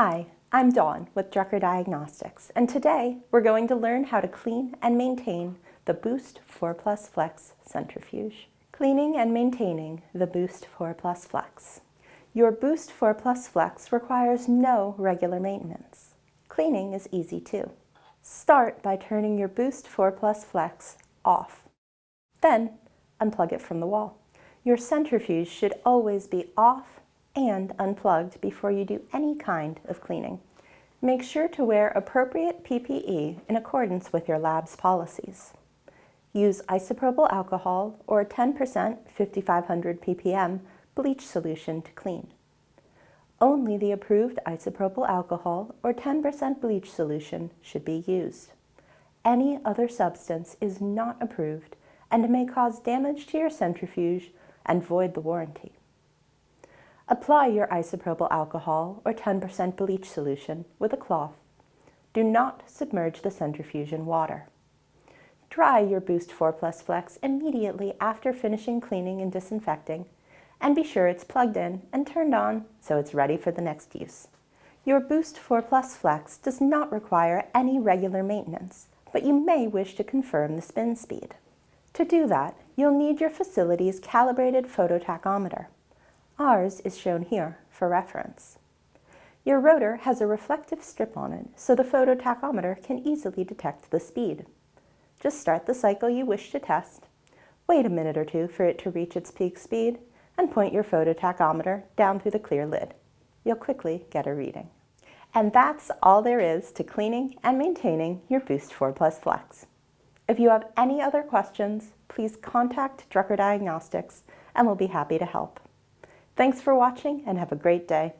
Hi, I'm Dawn with Drucker Diagnostics, and today we're going to learn how to clean and maintain the Boost 4 Plus Flex centrifuge. Cleaning and maintaining the Boost 4 Plus Flex. Your Boost 4 Plus Flex requires no regular maintenance. Cleaning is easy too. Start by turning your Boost 4 Plus Flex off. Then, unplug it from the wall. Your centrifuge should always be off and unplugged before you do any kind of cleaning. Make sure to wear appropriate PPE in accordance with your lab's policies. Use isopropyl alcohol or 10% 5500 ppm bleach solution to clean. Only the approved isopropyl alcohol or 10% bleach solution should be used. Any other substance is not approved and may cause damage to your centrifuge and void the warranty. Apply your isopropyl alcohol or 10% bleach solution with a cloth. Do not submerge the centrifuge in water. Dry your Boost 4 Plus Flex immediately after finishing cleaning and disinfecting, and be sure it's plugged in and turned on so it's ready for the next use. Your Boost 4 Plus Flex does not require any regular maintenance, but you may wish to confirm the spin speed. To do that, you'll need your facility's calibrated phototachometer. Ours is shown here for reference. Your rotor has a reflective strip on it, so the phototachometer can easily detect the speed. Just start the cycle you wish to test, wait a minute or two for it to reach its peak speed, and point your phototachometer down through the clear lid. You'll quickly get a reading. And that's all there is to cleaning and maintaining your Boost 4 Plus Flex. If you have any other questions, please contact Drucker Diagnostics and we'll be happy to help. Thanks for watching and have a great day.